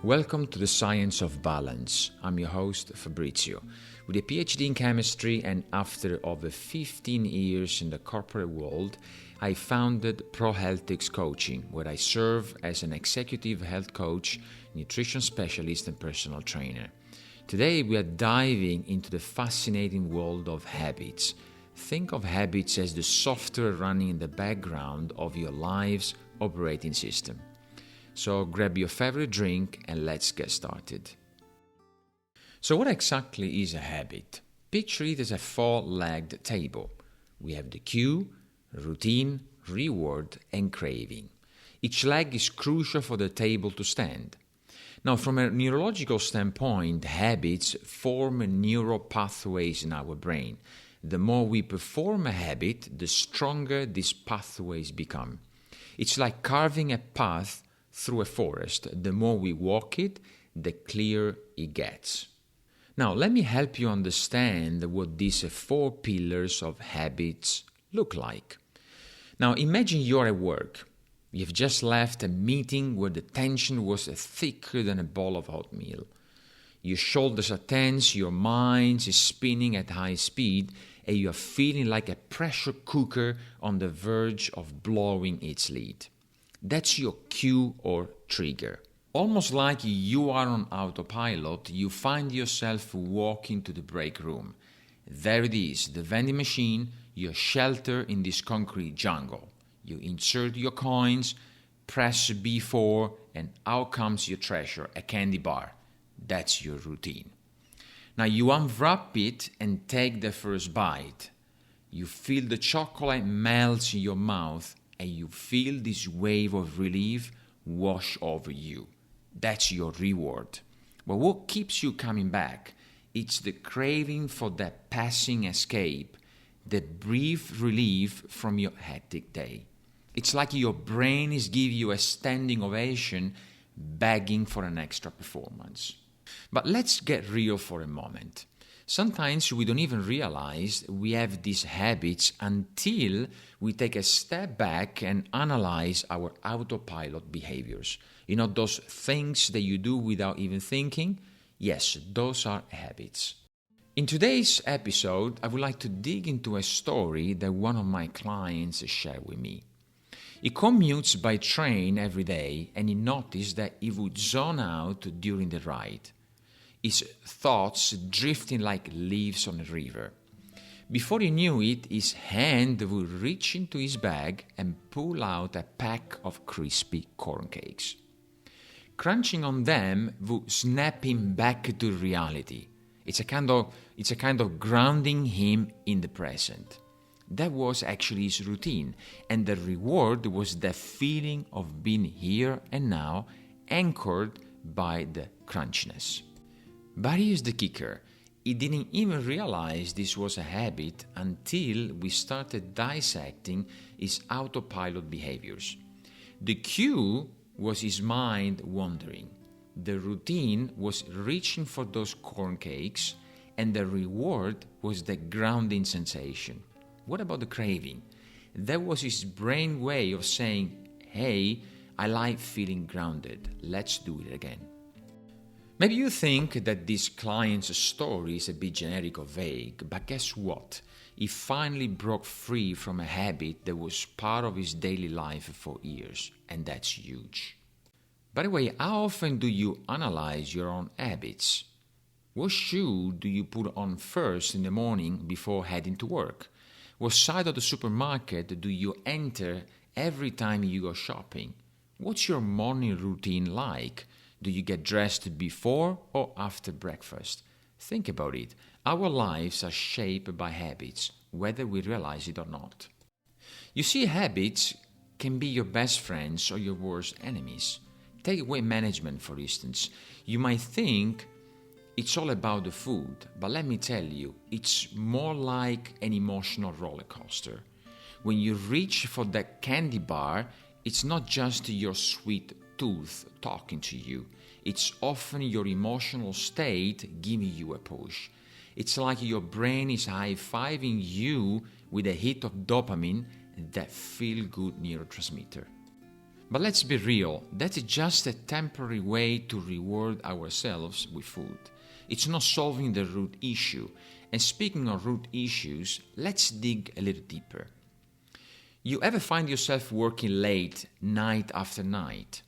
Welcome to the Science of Balance. I'm your host, Fabrizio. With a PhD in chemistry and after over 15 years in the corporate world, I founded ProHealthX Coaching, where I serve as an executive health coach, nutrition specialist, and personal trainer. Today, we are diving into the fascinating world of habits. Think of habits as the software running in the background of your life's operating system. So grab your favorite drink and let's get started. So what exactly is a habit? Picture it as a four-legged table. We have the cue, routine, reward, and craving. Each leg is crucial for the table to stand. Now, from a neurological standpoint, habits form neural pathways in our brain. The more we perform a habit, the stronger these pathways become. It's like carving a path through a forest. The more we walk it, the clearer it gets. Now, let me help you understand what these four pillars of habits look like. Now, imagine you're at work. You've just left a meeting where the tension was thicker than a bowl of oatmeal. Your shoulders are tense, your mind is spinning at high speed, and you are feeling like a pressure cooker on the verge of blowing its lid. That's your cue or trigger. Almost like you are on autopilot, you find yourself walking to the break room. There it is, the vending machine, your shelter in this concrete jungle. You insert your coins, press B4, and out comes your treasure, a candy bar. That's your routine. Now you unwrap it and take the first bite. You feel the chocolate melts in your mouth, and you feel this wave of relief wash over you. That's your reward. But what keeps you coming back? It's the craving for that passing escape, that brief relief from your hectic day. It's like your brain is giving you a standing ovation, begging for an extra performance. But let's get real for a moment. Sometimes we don't even realize we have these habits until we take a step back and analyze our autopilot behaviors. You know, those things that you do without even thinking? Yes, those are habits. In today's episode, I would like to dig into a story that one of my clients shared with me. He commutes by train every day and he noticed that he would zone out during the ride. His thoughts drifting like leaves on a river. Before he knew it, his hand would reach into his bag and pull out a pack of crispy corn cakes. Crunching on them would snap him back to reality. It's a kind of grounding him in the present. That was actually his routine, and the reward was the feeling of being here and now, anchored by the crunchiness. But here's the kicker. He didn't even realize this was a habit until we started dissecting his autopilot behaviors. The cue was his mind wandering. The routine was reaching for those corn cakes, and the reward was the grounding sensation. What about the craving? That was his brain way of saying, hey, I like feeling grounded. Let's do it again. Maybe you think that this client's story is a bit generic or vague, but guess what? He finally broke free from a habit that was part of his daily life for years, and that's huge. By the way, how often do you analyze your own habits? What shoe do you put on first in the morning before heading to work? What side of the supermarket do you enter every time you go shopping? What's your morning routine like? Do you get dressed before or after breakfast? Think about it. Our lives are shaped by habits, whether we realize it or not. You see, habits can be your best friends or your worst enemies. Take weight management, for instance. You might think it's all about the food, but let me tell you, it's more like an emotional roller coaster. When you reach for that candy bar, it's not just your sweet tooth talking to you. It's often your emotional state giving you a push. It's like your brain is high-fiving you with a hit of dopamine, that feel-good neurotransmitter. But let's be real, that's just a temporary way to reward ourselves with food. It's not solving the root issue. And speaking of root issues, let's dig a little deeper. You ever find yourself working late, night after night?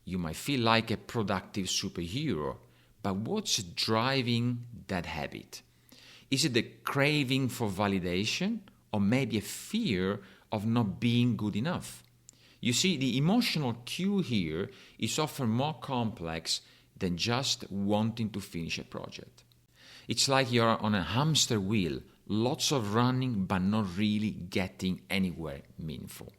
You might feel like a productive superhero, but what's driving that habit? Is it the craving for validation, or maybe a fear of not being good enough? You see, the emotional cue here is often more complex than just wanting to finish a project. It's like you're on a hamster wheel, lots of running but not really getting anywhere meaningful.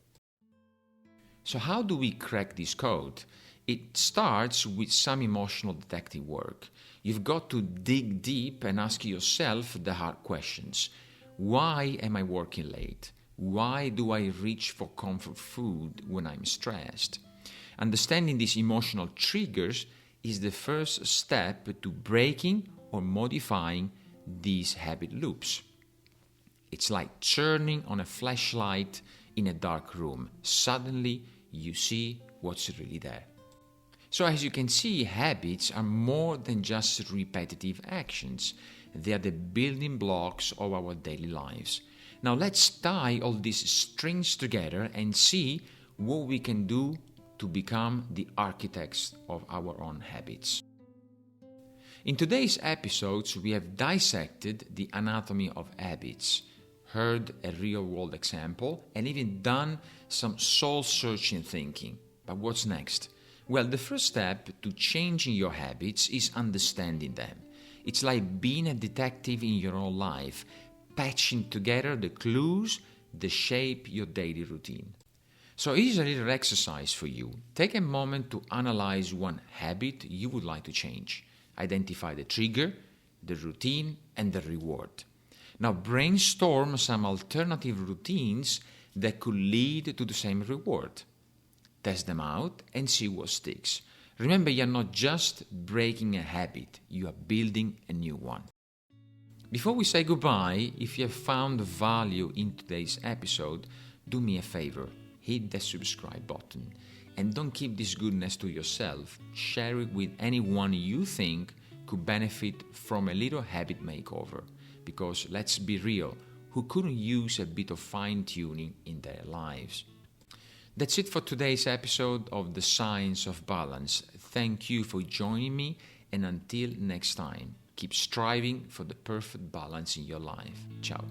So how do we crack this code? It starts with some emotional detective work. You've got to dig deep and ask yourself the hard questions. Why am I working late? Why do I reach for comfort food when I'm stressed? Understanding these emotional triggers is the first step to breaking or modifying these habit loops. It's like turning on a flashlight in a dark room. Suddenly, you see what's really there. So as you can see, habits are more than just repetitive actions. They are the building blocks of our daily lives. Now let's tie all these strings together and see what we can do to become the architects of our own habits. In today's episodes, we have dissected the anatomy of habits, heard a real-world example, and even done some soul-searching thinking. But what's next? Well, the first step to changing your habits is understanding them. It's like being a detective in your own life, patching together the clues that shape your daily routine. So here's a little exercise for you. Take a moment to analyze one habit you would like to change. Identify the trigger, the routine, and the reward. Now brainstorm some alternative routines that could lead to the same reward. Test them out and see what sticks. Remember, you're not just breaking a habit, you are building a new one. Before we say goodbye, if you have found value in today's episode, do me a favor, hit the subscribe button. And don't keep this goodness to yourself. Share it with anyone you think could benefit from a little habit makeover. Because let's be real, who couldn't use a bit of fine-tuning in their lives? That's it for today's episode of The Science of Balance. Thank you for joining me, and until next time, keep striving for the perfect balance in your life. Ciao.